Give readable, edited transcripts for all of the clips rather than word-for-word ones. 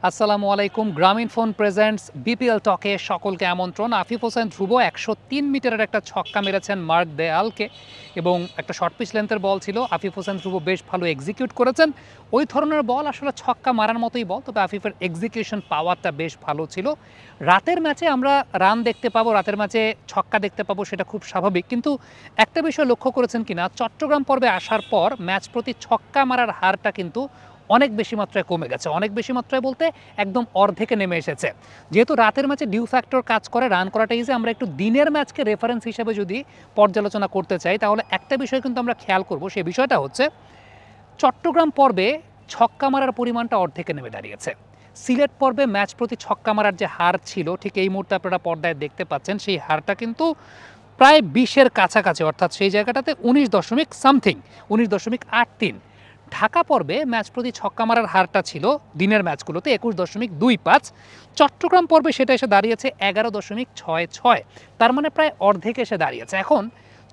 আসসালামু আলাইকুম। গ্রামীণ ফোন প্রেজেন্টস বিপিএল টকে সকলকে আমন্ত্রণ। আফিফ হোসেন ধ্রুব ১০৩ মিটারের একটা ছক্কা মেরেছেন মার্ক দেয়ালকে এবং একটা শর্ট পিচ লেন্থের বল ছিল। আফিফ হোসেন ধ্রুব বেশ ভালো এক্সিকিউট করেছেন। ওই ধরনের বল আসলে ছক্কা মারার মতোই বল, তবে আফিফের এক্সিকিউশন পাওয়ারটা বেশ ভালো ছিল। রাতের ম্যাচে আমরা রান দেখতে পাবো, রাতের ম্যাচে ছক্কা দেখতে পাবো, সেটা খুব স্বাভাবিক। কিন্তু একটা বিষয় লক্ষ্য করেছেন কিনা, চট্টগ্রাম পর্বে আসার পর ম্যাচ প্রতি ছক্কা মারার হারটা কিন্তু অনেক বেশি মাত্রায় কমে গেছে। অনেক বেশি মাত্রায় বলতে একদম অর্ধেকে নেমে এসেছে। যেহেতু রাতের ম্যাচে ডিউ ফ্যাক্টর কাজ করে, রান করাটা ইজি, আমরা একটু দিনের ম্যাচকে রেফারেন্স হিসেবে যদি পর্যালোচনা করতে চাই, তাহলে একটা বিষয় কিন্তু আমরা খেয়াল করব। সেই বিষয়টা হচ্ছে চট্টগ্রাম পর্বে ছক্কা মারার পরিমাণটা অর্ধেকে নেমে দাঁড়িয়েছে। সিলেট পর্বে ম্যাচ প্রতি ছক্কা মারার যে হার ছিল, ঠিক এই মুহূর্তে আপনারা পর্দায় দেখতে পাচ্ছেন, সেই হারটা কিন্তু প্রায় 20-এর কাছাকাছি, অর্থাৎ সেই জায়গাটাতে 19.83। ঢাকা পর্বে ম্যাচ প্রতি ছক্কা মারার হারটা ছিল দিনের ম্যাচগুলোতে 21.25। চট্টগ্রাম পর্বে সেটা এসে দাঁড়িয়েছে 11.66। তার মানে প্রায় অর্ধেক এসে দাঁড়িয়েছে। এখন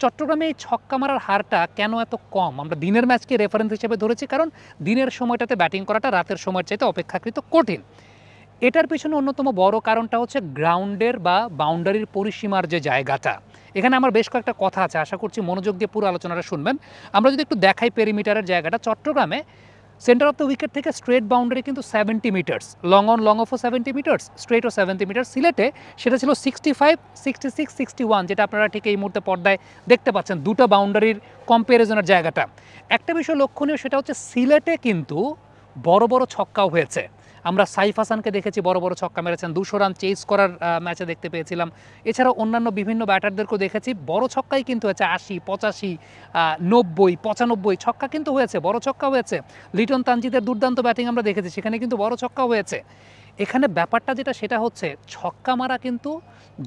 চট্টগ্রামে এই ছক্কা মারার হারটা কেন এত কম? আমরা দিনের ম্যাচকে রেফারেন্স হিসেবে ধরেছি, কারণ দিনের সময়টাতে ব্যাটিং করাটা রাতের সময়ের চাইতে অপেক্ষাকৃত কঠিন। এটার পিছনে অন্যতম বড় কারণটা হচ্ছে গ্রাউন্ডের বা বাউন্ডারির পরিসীমার যে জায়গাটা। এখানে আমার বেশ কয়েকটা কথা আছে, আশা করছি মনোযোগ দিয়ে পুরো আলোচনাটা শুনবেন। আমরা যদি একটু দেখাই পেরিমিটারের জায়গাটা, চট্টগ্রামে সেন্টার অফ দ্য উইকেট থেকে স্ট্রেট বাউন্ডারি কিন্তু 70 মিটার্স, লং অন লং অফও 70 মিটার্স, স্ট্রেটও 70 মিটার। সিলেটে সেটা ছিল 65, 66, 61, যেটা আপনারা ঠিক এই মুহূর্তে পর্দায় দেখতে পাচ্ছেন, দুটো বাউন্ডারির কম্প্যারিজনের জায়গাটা। একটা বিষয় লক্ষণীয়, সেটা হচ্ছে সিলেটে কিন্তু বড় বড় ছক্কাও হয়েছে। আমরা সাইফ হাসানকে দেখেছি বড় বড় ছক্কা মেরেছেন, 200 রান চেস করার ম্যাচে দেখতে পেয়েছিলাম। এছাড়াও অন্যান্য বিভিন্ন ব্যাটারদেরকেও দেখেছি, বড় ছক্কাই কিন্তু হয়েছে, 80, 85, 90, 95 ছক্কা কিন্তু হয়েছে, বড় ছক্কা হয়েছে। লিটন তানজিদের দুর্দান্ত ব্যাটিং আমরা দেখেছি, সেখানে কিন্তু বড় ছক্কা হয়েছে। এখানে ব্যাপারটা যেটা, সেটা হচ্ছে ছক্কা মারা কিন্তু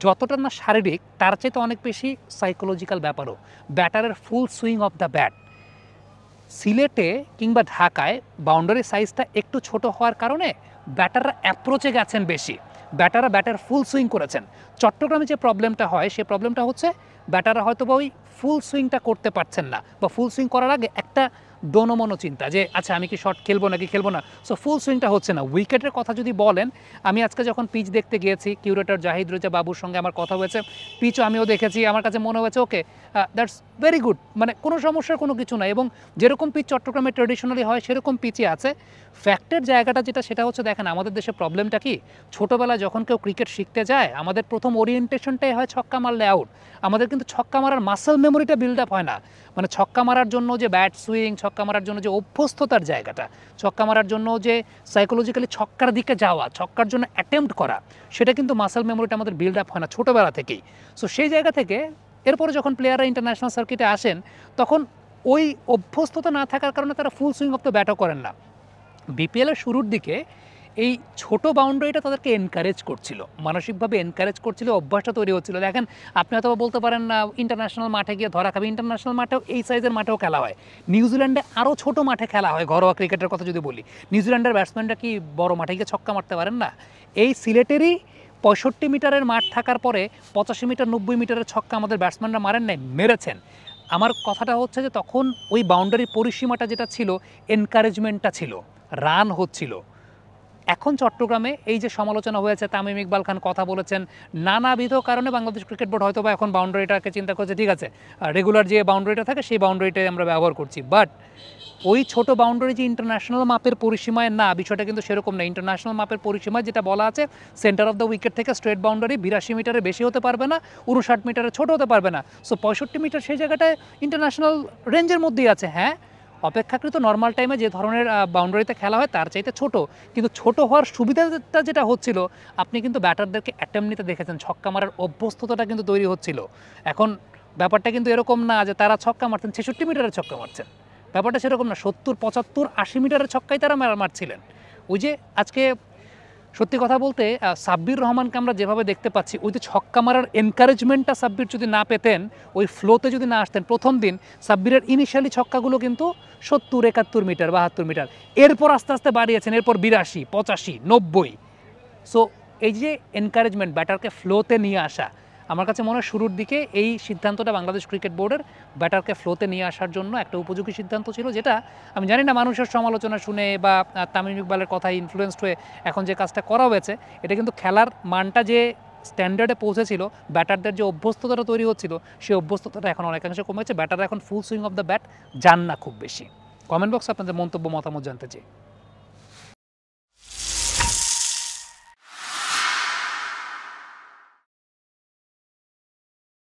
যতটা না শারীরিক, তার চাইতে অনেক বেশি সাইকোলজিক্যাল ব্যাপারও। ব্যাটারের ফুল সুইং অফ দ্য ব্যাট সিলেটে কিংবা ঢাকায় বাউন্ডারি সাইজটা একটু ছোট হওয়ার কারণে ব্যাটাররা অ্যাপ্রোচে গেছেন বেশি, ব্যাটাররা ব্যাটার ফুল সুইং করেছেন। চট্টগ্রামে যে প্রবলেমটা হয়, সে প্রবলেমটা হচ্ছে ব্যাটাররা হয়তো বা ওই ফুল সুইংটা করতে পারছেন না, বা ফুল সুইং করার আগে একটা দোনমনো চিন্তা যে আচ্ছা আমি কি শট খেলবো নাকি খেলবো না, সো ফুল সুইংটা হচ্ছে না। উইকেটের কথা যদি বলেন, আমি আজকে যখন পিচ দেখতে গিয়েছি, কিউরেটর জাহিদ রেজা বাবুর সঙ্গে আমার কথা হয়েছে, পিচও আমিও দেখেছি, আমার কাছে মনে হয়েছে ওকে, দ্যাটস ভেরি গুড, মানে কোনো সমস্যার কোনো কিছু নাই। এবং যেরকম পিচ চট্টগ্রামে ট্রেডিশনালি হয় সেরকম পিচই আছে। ফ্যাক্টের জায়গাটা যেটা, সেটা হচ্ছে দেখেন আমাদের দেশে প্রবলেমটা কি, ছোটোবেলায় যখন কেউ ক্রিকেট শিখতে যায়, আমাদের প্রথম ওরিয়েন্টেশনটাই হয় ছক্কা মারলে আউট। আমাদের কিন্তু ছক্কা মারার মাসেল মেমোরিটা বিল্ড আপ হয় না। মানে ছক্কা মারার জন্য যে ব্যাট সুইং, ছক্কা মারার জন্য যে অভ্যস্ততার জায়গাটা, ছক্কা মারার জন্য যে সাইকোলজিক্যালি ছক্কার দিকে যাওয়া, ছক্কার জন্য অ্যাটেম্প্ট করা, সেটা কিন্তু মাসেল মেমোরিটা আমাদের বিল্ড আপ হয় না ছোটোবেলা থেকেই। সো সেই জায়গা থেকে এরপরে যখন প্লেয়াররা ইন্টারন্যাশনাল সার্কিটে আসেন, তখন ওই অভ্যস্ততা না থাকার কারণে তারা ফুল সুইং অফ দ্য ব্যাটও করেন না। বিপিএলের শুরুর দিকে এই ছোট বাউন্ডারিটা তাদেরকে এনকারেজ করছিল, মানসিকভাবে এনকারেজ করছিল, অভ্যাসটা তৈরি হচ্ছিল। দেখেন আপনি হয়তো বলতে পারেন না ইন্টারন্যাশনাল মাঠে গিয়ে ধরা খাবে, ইন্টারন্যাশনাল মাঠেও এই সাইজের মাঠেও খেলা হয়। নিউজিল্যান্ডে আরও ছোট মাঠে খেলা হয়, ঘরোয়া ক্রিকেটের কথা যদি বলি। নিউজিল্যান্ডের ব্যাটসম্যানরা কি বড় মাঠে গিয়ে ছক্কা মারতে পারেন না? এই সিলেটেরই 65 মিটারের মাঠ থাকার পরে 85 মিটার 90 মিটারের ছক্কা আমাদের ব্যাটসম্যানরা মারেন নাই, মেরেছেন। আমার কথাটা হচ্ছে যে তখন ওই বাউন্ডারির পরিসীমাটা যেটা ছিল, এনকারেজমেন্টটা ছিল, রান হচ্ছিল। এখন চট্টগ্রামে এই যে সমালোচনা হয়েছে, তামিম ইকবাল খান কথা বলেছেন, নানাবিধ কারণে বাংলাদেশ ক্রিকেট বোর্ড হয়তো বা এখন বাউন্ডারিটাকে চিন্তা করছে, ঠিক আছে রেগুলার যে বাউন্ডারিটা থাকে সেই বাউন্ডারিটাই আমরা ব্যবহার করছি। বাট ওই ছোট বাউন্ডারি যে ইন্টারন্যাশনাল মাপের পরিসীমায় না, বিষয়টা কিন্তু সেরকম না। ইন্টারন্যাশনাল মাপের পরিসীমায় যেটা বলা আছে, সেন্টার অফ দ্য উইকেট থেকে স্ট্রেট বাউন্ডারি 82 মিটারের বেশি হতে পারবে না, 59 মিটারের ছোট হতে পারবে না। সো 65 মিটার সেই জায়গাটায় ইন্টারন্যাশনাল রেঞ্জের মধ্যেই আছে। হ্যাঁ, অপেক্ষাকৃত নর্মাল টাইমে যে ধরনের বাউন্ডারিতে খেলা হয় তার চাইতে ছোট, কিন্তু ছোট হওয়ার সুবিধাটা যেটা হচ্ছিল, আপনি কিন্তু ব্যাটারদেরকে অ্যাটেম্প নিতে দেখেছেন, ছক্কা মারার অভ্যস্ততাটা কিন্তু তৈরি হচ্ছিল। এখন ব্যাপারটা কিন্তু এরকম না যে তারা ছক্কা মারছেন 66 মিটারের ছক্কা মারছেন, ব্যাপারটা সেরকম না। 70, 75, 80 মিটারের ছক্কাই তারা মারছিলেন। ওই যে আজকে সত্যি কথা বলতে সাব্বির রহমানকে আমরা যেভাবে দেখতে পাচ্ছি, ওই যে ছক্কা মারার এনকারেজমেন্টটা সাব্বির যদি না পেতেন, ওই ফ্লোতে যদি না আসতেন, প্রথম দিন সাব্বিরের ইনিশিয়ালি ছক্কাগুলো কিন্তু 70, 71 মিটার, 72 মিটার, এরপর আস্তে আস্তে বাড়িয়েছেন, এরপর 82, 85, 90। সো এই যে এনকারেজমেন্ট, ব্যাটারকে ফ্লোতে নিয়ে আসা, আমার কাছে মনে হয় শুরুর দিকে এই সিদ্ধান্তটা বাংলাদেশ ক্রিকেট বোর্ডের ব্যাটারকে ফ্লোতে নিয়ে আসার জন্য একটা উপযোগী সিদ্ধান্ত ছিল, যেটা আমি জানি না মানুষের সমালোচনা শুনে বা তামিম ইকবালের কথায় ইনফ্লুয়েসড হয়ে এখন যে কাজটা করা হয়েছে, এটা কিন্তু খেলার মানটা যে স্ট্যান্ডার্ডে পৌঁছেছিল, ব্যাটারদের যে অভ্যস্ততাটা তৈরি হচ্ছিল, সেই অভ্যস্ততাটা এখন অনেকাংশে কমেছে। ব্যাটাররা এখন ফুল সুইং অফ দ্য ব্যাট যান না খুব বেশি। কমেন্ট বক্সে আপনাদের মন্তব্য মতামত জানতে চাই।